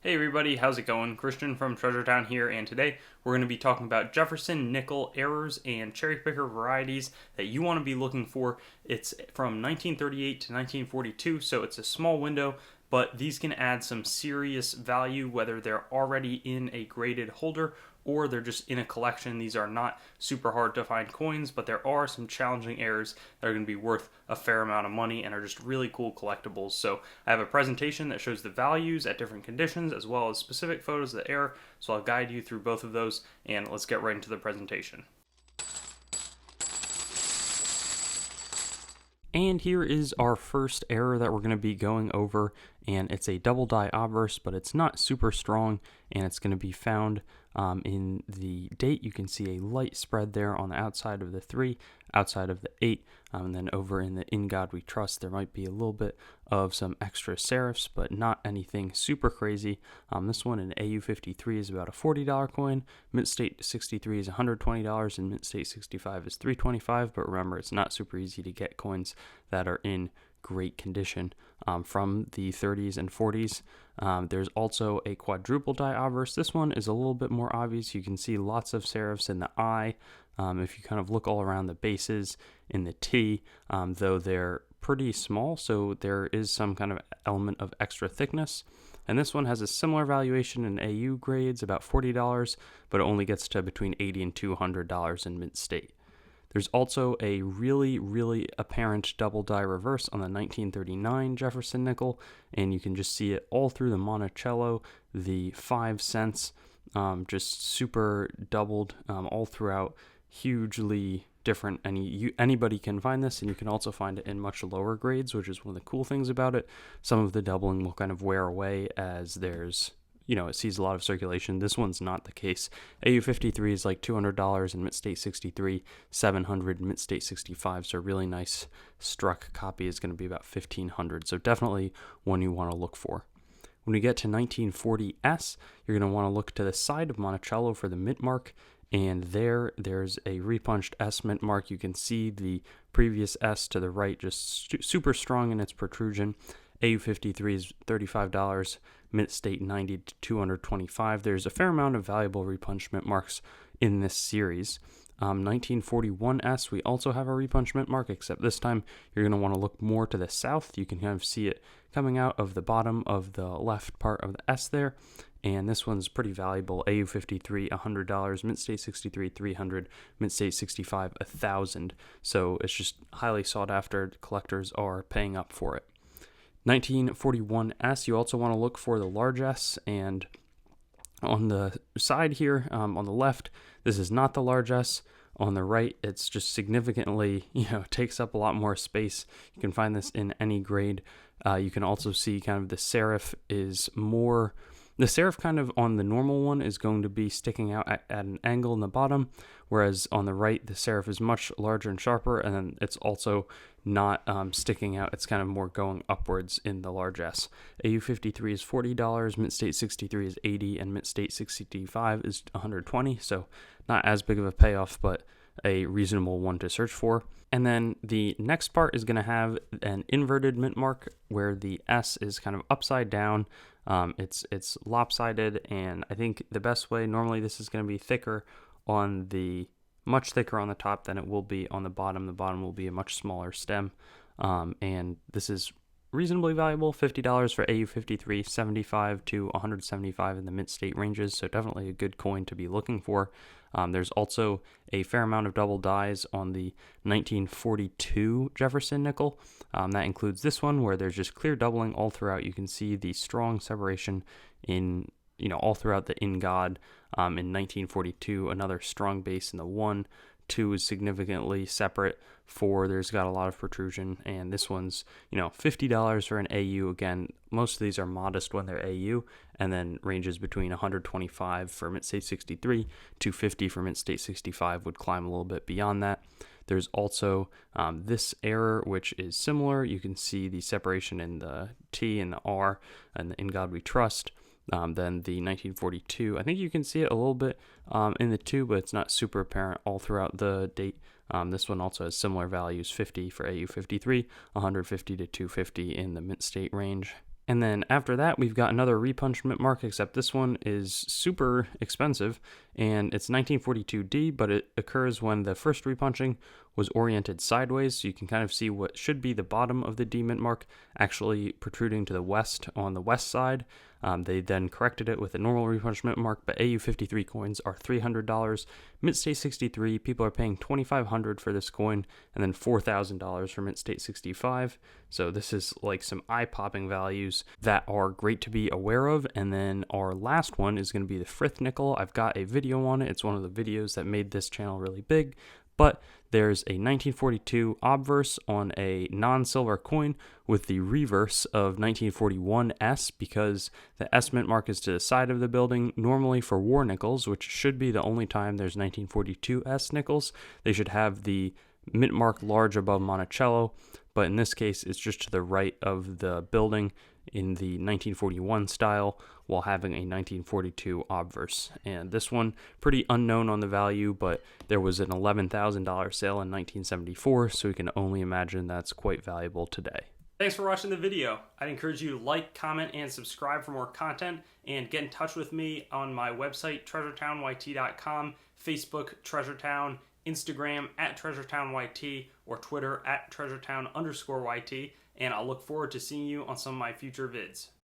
Hey everybody, how's it going? Christian from Treasure Town here, and today we're going to be talking about Jefferson nickel errors and cherry picker varieties that you want to be looking for. It's from 1938 to 1942, so it's a small window, but these can add some serious value whether they're already in a graded holder or they're just in a collection. These are not super hard to find coins, but there are some challenging errors that are going to be worth a fair amount of money and are just really cool collectibles. So I have a presentation that shows the values at different conditions as well as specific photos of the error. So I'll guide you through both of those, and let's get right into the presentation. And here is our first error that we're going to be going over, and it's a double die obverse, but it's not super strong, and it's going to be found in the date. You can see a light spread there on the outside of the 3, outside of the 8, and then over in the In God We Trust, there might be a little bit of some extra serifs, but not anything super crazy. This one in AU53 is about a $40 coin, Mint State 63 is $120, and Mint State 65 is $325, but remember, it's not super easy to get coins that are in great condition from the 30s and 40s. There's also a quadruple die obverse. This one is a little bit more obvious. You can see lots of serifs in the I. If you kind of look all around the bases in the T, though they're pretty small, so there is some kind of element of extra thickness. And this one has a similar valuation in AU grades, about $40, but it only gets to between $80 and $200 in Mint State. There's also a really apparent double die reverse on the 1939 Jefferson nickel, and you can just see it all through the Monticello, the 5 cents, just super doubled all throughout, hugely different. Anybody can find this, and you can also find it in much lower grades, which is one of the cool things about it. Some of the doubling will kind of wear away as there's it sees a lot of circulation. This one's not the case. AU53 is like $200 and Mint State 63, $700, Mint State 65. So a really nice struck copy is going to be about $1,500. So definitely one you want to look for. When we get to 1940S, you're going to want to look to the side of Monticello for the Mint Mark. And there's a repunched S Mint Mark. You can see the previous S to the right, just super strong in its protrusion. AU53 is $35, Mint State 90 to $225. There's a fair amount of valuable repunchment marks in this series. 1941S, we also have a repunchment mark, except this time you're going to want to look more to the south. You can kind of see it coming out of the bottom of the left part of the S there. And this one's pretty valuable. AU53, $100, Mint State 63, $300, Mint State 65, $1,000. So it's just highly sought after. Collectors are paying up for it. 1941S, you also want to look for the large S, and on the side here, on the left, this is not the large S. On the right, it's just significantly, takes up a lot more space. You can find this in any grade. You can also see kind of the serif is more. The serif kind of on the normal one is going to be sticking out at an angle in the bottom, whereas on the right, the serif is much larger and sharper, and then it's also not sticking out. It's kind of more going upwards in the large S. AU53 is $40, Mint State 63 is $80, and Mint State 65 is $120, so not as big of a payoff, but a reasonable one to search for. And then the next part is going to have an inverted mint mark where the S is kind of upside down. It's lopsided, and I think the best way, normally this is going to be much thicker on the top than it will be on the bottom. The bottom will be a much smaller stem, and this is reasonably valuable, $50 for AU53, $75 to $175 in the Mint State ranges, so definitely a good coin to be looking for. There's also a fair amount of double dies on the 1942 Jefferson nickel. That includes this one where there's just clear doubling all throughout. You can see the strong separation in all throughout the In God. In 1942, another strong base in the 1. 2 is significantly separate. 4, there's got a lot of protrusion, and this one's $50 for an AU. Again, most of these are modest when they're AU, and then ranges between $125 for Mint State 63, $250 for Mint State 65 would climb a little bit beyond that. There's also this error, which is similar. You can see the separation in the T and the R and the In God We Trust. Then the 1942, I think you can see it a little bit in the 2, but it's not super apparent all throughout the date. This one also has similar values, 50 for AU53, 150 to 250 in the Mint State range. And then after that, we've got another Repunchment Mark, except this one is super expensive, and it's 1942D, but it occurs when the first repunching was oriented sideways, so you can kind of see what should be the bottom of the D mint mark actually protruding to the west on the west side. They then corrected it with a normal repunchment mark, but AU53 coins are $300. Mint State 63, people are paying $2,500 for this coin, and then $4,000 for Mint State 65. So this is like some eye-popping values that are great to be aware of. And then our last one is going to be the Frith nickel. I've got a video on it. It's one of the videos that made this channel really big. But there's a 1942 obverse on a non-silver coin with the reverse of 1941 S, because the S mint mark is to the side of the building. Normally for war nickels, which should be the only time there's 1942 S nickels, they should have the mint mark large above Monticello, but in this case it's just to the right of the building in the 1941 style while having a 1942 obverse. And this one, pretty unknown on the value, but there was an $11,000 sale in 1974, so we can only imagine that's quite valuable today. Thanks for watching the video. I'd encourage you to like, comment, and subscribe for more content, and get in touch with me on my website, treasuretownYT.com, Facebook, TreasureTown, Instagram @TreasureTownYT, or Twitter @TreasureTown_YT, and I'll look forward to seeing you on some of my future vids.